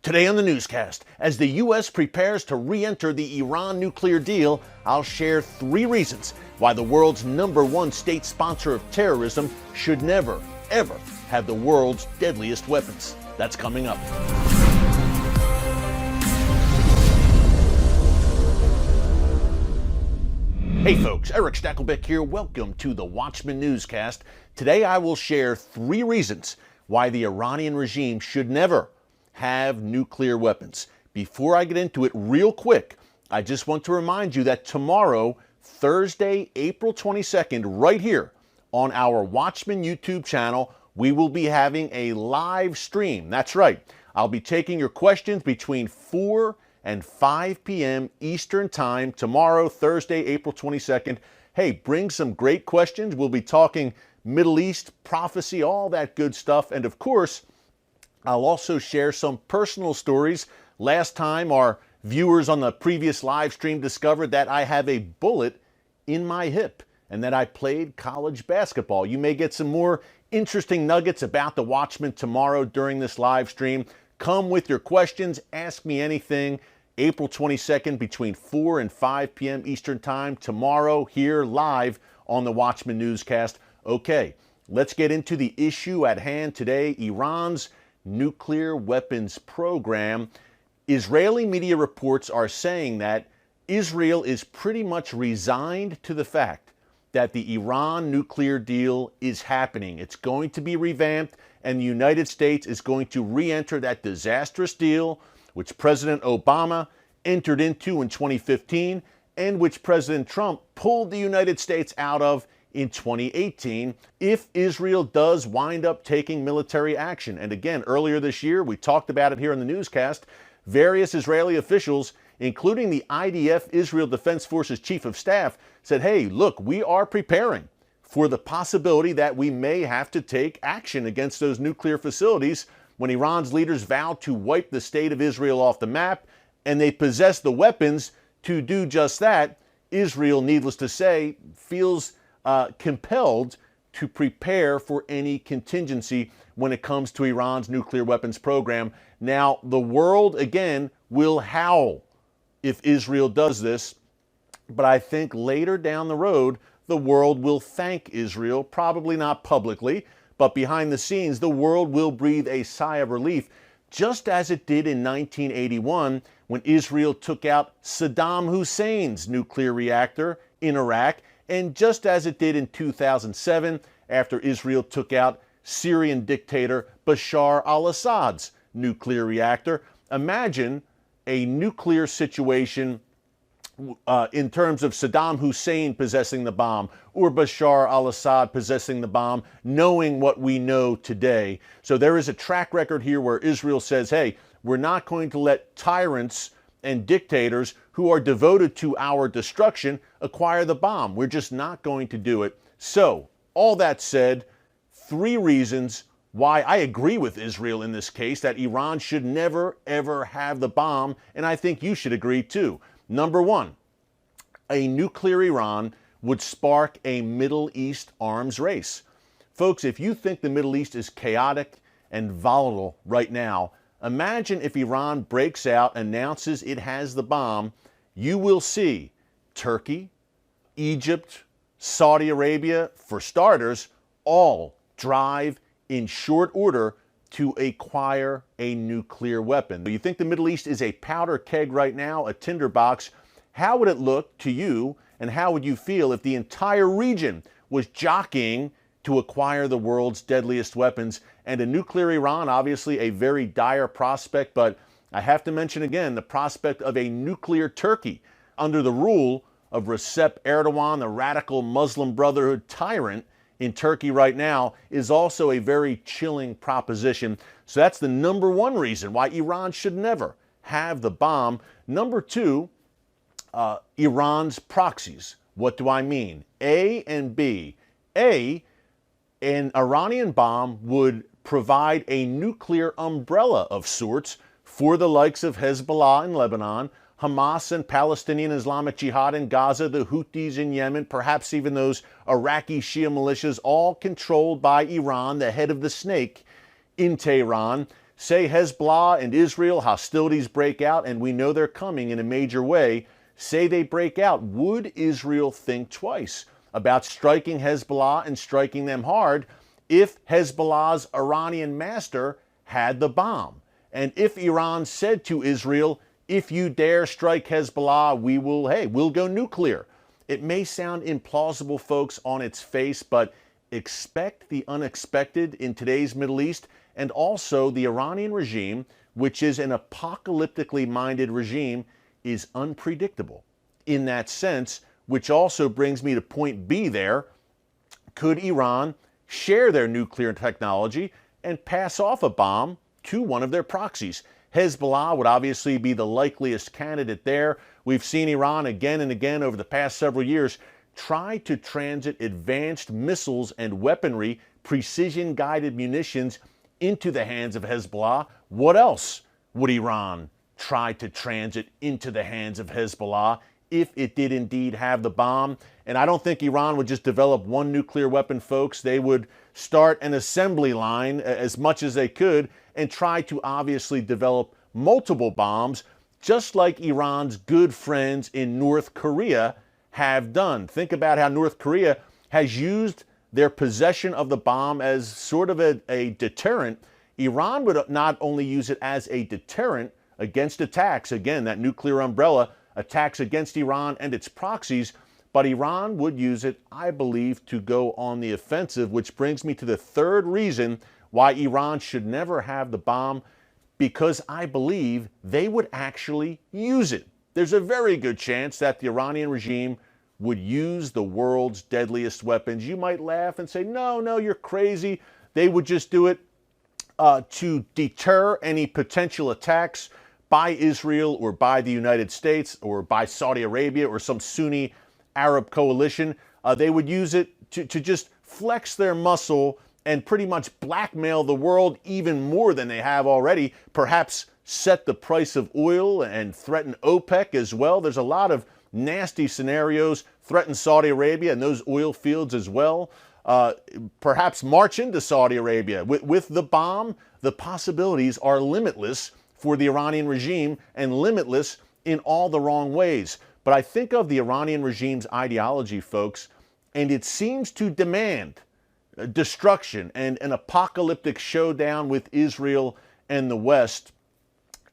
Today on the newscast, as the U.S. prepares to re-enter the Iran nuclear deal, I'll share 3 reasons why the world's #1 state sponsor of terrorism should never, ever have the world's deadliest weapons. That's coming up. Hey folks, Erick Stakelbeck here. Welcome to the Watchman Newscast. Today I will share 3 reasons why the Iranian regime should never have nuclear weapons. Before I get into it real quick, I just want to remind you that tomorrow, Thursday, April 22nd, right here on our Watchman YouTube channel, we will be having a live stream. That's right. I'll be taking your questions between 4 and 5 p.m. Eastern Time tomorrow, Thursday, April 22nd. Hey, bring some great questions. We'll be talking Middle East, prophecy, all that good stuff. And of course, I'll also share some personal stories. Last time, our viewers on the previous live stream discovered that I have a bullet in my hip and that I played college basketball. You may get some more interesting nuggets about the Watchman tomorrow during this live stream. Come with your questions. Ask me anything. April 22nd between 4 and 5 p.m. Eastern Time tomorrow here live on the Watchman Newscast. Okay, let's get into the issue at hand today, Iran's nuclear weapons program. Israeli media reports are saying that Israel is pretty much resigned to the fact that the Iran nuclear deal is happening. It's going to be revamped, and the United States is going to re-enter that disastrous deal which President Obama entered into in 2015 and which President Trump pulled the United States out of in 2018 if Israel does wind up taking military action. And again, earlier this year, we talked about it here in the newscast, various Israeli officials, including the IDF, Israel Defense Forces Chief of Staff, said, hey, look, we are preparing for the possibility that we may have to take action against those nuclear facilities when Iran's leaders vowed to wipe the state of Israel off the map, and they possess the weapons to do just that. Israel, needless to say, feels compelled to prepare for any contingency when it comes to Iran's nuclear weapons program. Now, the world, again, will howl if Israel does this, but I think later down the road, the world will thank Israel, probably not publicly, but behind the scenes, the world will breathe a sigh of relief, just as it did in 1981 when Israel took out Saddam Hussein's nuclear reactor in Iraq, and just as it did in 2007 after Israel took out Syrian dictator Bashar al-Assad's nuclear reactor. Imagine a nuclear situation in terms of Saddam Hussein possessing the bomb or Bashar al-Assad possessing the bomb, knowing what we know today. So there is a track record here where Israel says, hey, we're not going to let tyrants and dictators who are devoted to our destruction acquire the bomb. We're just not going to do it. So, all that said, 3 reasons why I agree with Israel in this case that Iran should never, ever have the bomb, and I think you should agree too. Number 1, a nuclear Iran would spark a Middle East arms race. Folks, if you think the Middle East is chaotic and volatile right now, imagine if Iran breaks out, announces it has the bomb. You will see Turkey, Egypt, Saudi Arabia, for starters, all drive in short order to acquire a nuclear weapon. You think the Middle East is a powder keg right now, a tinderbox? How would it look to you, and how would you feel if the entire region was jockeying to acquire the world's deadliest weapons? And a nuclear Iran, obviously a very dire prospect, but I have to mention again the prospect of a nuclear Turkey under the rule of Recep Erdogan, the radical Muslim Brotherhood tyrant in Turkey right now, is also a very chilling proposition. So that's the number 1 reason why Iran should never have the bomb. Number 2, Iran's proxies. What do I mean? A and B. A, an Iranian bomb would provide a nuclear umbrella of sorts for the likes of Hezbollah in Lebanon, Hamas and Palestinian Islamic Jihad in Gaza, the Houthis in Yemen, perhaps even those Iraqi Shia militias, all controlled by Iran, the head of the snake in Tehran. Say Hezbollah and Israel hostilities break out, and we know they're coming in a major way. Say they break out. Would Israel think twice about striking Hezbollah and striking them hard if Hezbollah's Iranian master had the bomb? And if Iran said to Israel, if you dare strike Hezbollah, we'll go nuclear. It may sound implausible, folks, on its face, but expect the unexpected in today's Middle East. And also the Iranian regime, which is an apocalyptically minded regime, is unpredictable in that sense, which also brings me to point B there. Could Iran share their nuclear technology and pass off a bomb to one of their proxies? Hezbollah would obviously be the likeliest candidate there. We've seen Iran again and again over the past several years try to transit advanced missiles and weaponry, precision-guided munitions into the hands of Hezbollah. What else would Iran try to transit into the hands of Hezbollah if it did indeed have the bomb? And I don't think Iran would just develop one nuclear weapon, folks. They would start an assembly line as much as they could and try to obviously develop multiple bombs, just like Iran's good friends in North Korea have done. Think about how North Korea has used their possession of the bomb as sort of a deterrent. Iran would not only use it as a deterrent against attacks, again, that nuclear umbrella, attacks against Iran and its proxies, but Iran would use it, I believe, to go on the offensive, which brings me to the third reason why Iran should never have the bomb, because I believe they would actually use it. There's a very good chance that the Iranian regime would use the world's deadliest weapons. You might laugh and say, no, you're crazy. They would just do it to deter any potential attacks by Israel or by the United States or by Saudi Arabia or some Sunni Arab coalition. They would use it to just flex their muscle and pretty much blackmail the world even more than they have already, perhaps set the price of oil and threaten OPEC as well. There's a lot of nasty scenarios, threaten Saudi Arabia and those oil fields as well. Perhaps march into Saudi Arabia. With the bomb, the possibilities are limitless for the Iranian regime and limitless in all the wrong ways. But I think of the Iranian regime's ideology, folks, and it seems to demand destruction and an apocalyptic showdown with Israel and the West.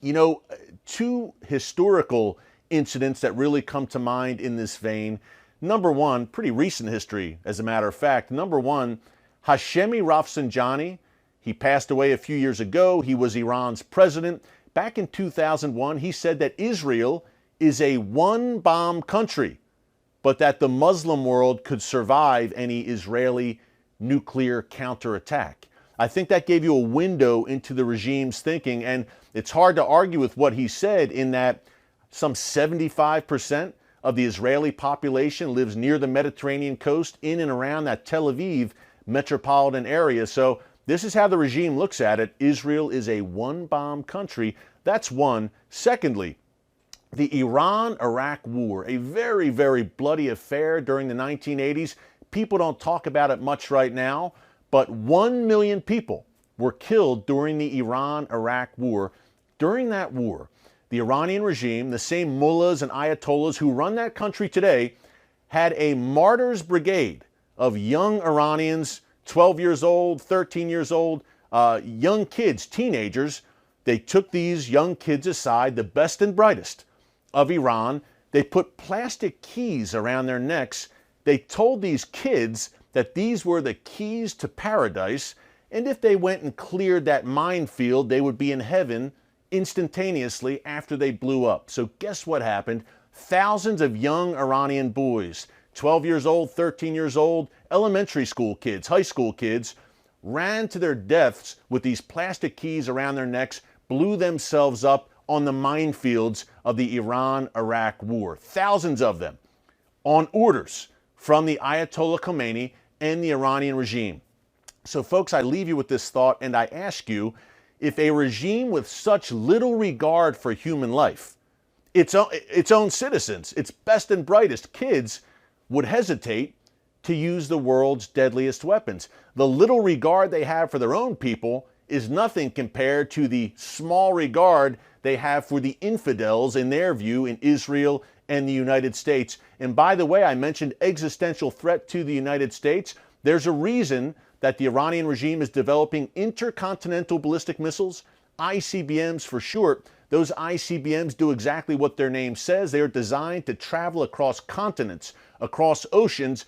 You know, two historical incidents that really come to mind in this vein. Number one, pretty recent history, as a matter of fact. Number one, Hashemi Rafsanjani. He passed away a few years ago. He was Iran's president. Back in 2001, he said that Israel is a one-bomb country, but that the Muslim world could survive any Israeli nuclear counterattack. I think that gave you a window into the regime's thinking, and it's hard to argue with what he said in that some 75% of the Israeli population lives near the Mediterranean coast, in and around that Tel Aviv metropolitan area. So this is how the regime looks at it. Israel is a one-bomb country. That's one. Secondly, the Iran-Iraq War, a very, very bloody affair during the 1980s. People don't talk about it much right now, but 1 million people were killed during the Iran-Iraq War. During that war, the Iranian regime, the same mullahs and ayatollahs who run that country today, had a martyrs brigade of young Iranians, 12 years old, 13 years old, young kids, teenagers. They took these young kids aside, the best and brightest of Iran. They put plastic keys around their necks. They told these kids that these were the keys to paradise, and if they went and cleared that minefield, they would be in heaven instantaneously after they blew up. So guess what happened? Thousands of young Iranian boys, 12 years old, 13 years old, elementary school kids, high school kids, ran to their deaths with these plastic keys around their necks, blew themselves up on the minefields of the Iran-Iraq War. Thousands of them on orders from the Ayatollah Khomeini and the Iranian regime. So folks, I leave you with this thought and I ask you, if a regime with such little regard for human life, its own citizens, its best and brightest kids, would hesitate to use the world's deadliest weapons, the little regard they have for their own people is nothing compared to the small regard they have for the infidels in their view in Israel and the United States. And by the way, I mentioned existential threat to the United States. There's a reason that the Iranian regime is developing intercontinental ballistic missiles, ICBMs for short. Those ICBMs do exactly what their name says. They are designed to travel across continents, across oceans,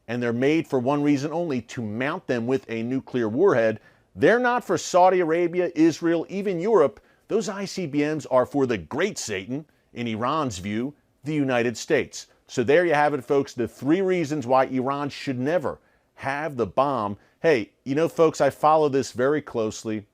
and they're made for one reason only, to mount them with a nuclear warhead. They're not for Saudi Arabia, Israel, even Europe. Those ICBMs are for the great Satan, in Iran's view, the United States. So there you have it, folks, the 3 reasons why Iran should never have the bomb. Hey, you know, folks, I follow this very closely,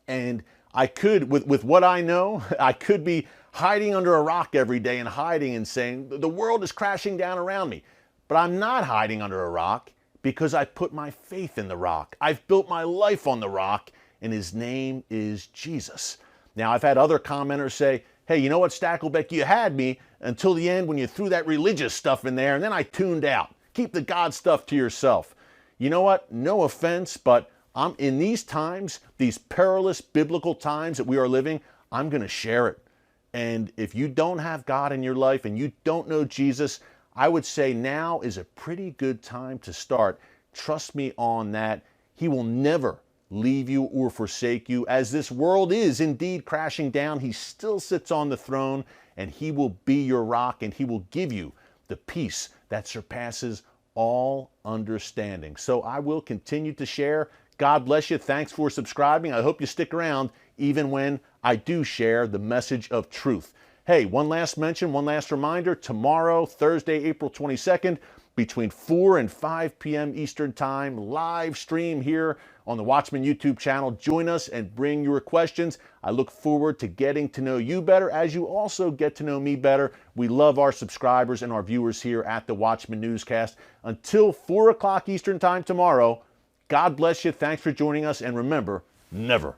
and I could, with what I know, I could be hiding under a rock every day and hiding and saying, the world is crashing down around me. But I'm not hiding under a rock because I put my faith in the rock. I've built my life on the rock, and his name is Jesus. Now, I've had other commenters say, hey, you know what, Stakelbeck, you had me until the end when you threw that religious stuff in there, and then I tuned out. Keep the God stuff to yourself. You know what? No offense, but I'm in these times, these perilous biblical times that we are living, I'm going to share it. And if you don't have God in your life and you don't know Jesus, I would say now is a pretty good time to start. Trust me on that. He will never leave you or forsake you. As this world is indeed crashing down, he still sits on the throne, and he will be your rock, and he will give you the peace that surpasses all understanding. So I will continue to share. God bless you. Thanks for subscribing. I hope you stick around even when I do share the message of truth. Hey, one last mention, one last reminder. Tomorrow, Thursday, April 22nd, between 4 and 5 p.m. Eastern Time, live stream here on the Watchman YouTube channel. Join us and bring your questions. I look forward to getting to know you better as you also get to know me better. We love our subscribers and our viewers here at the Watchman Newscast. Until 4 o'clock Eastern Time tomorrow, God bless you. Thanks for joining us. And remember, never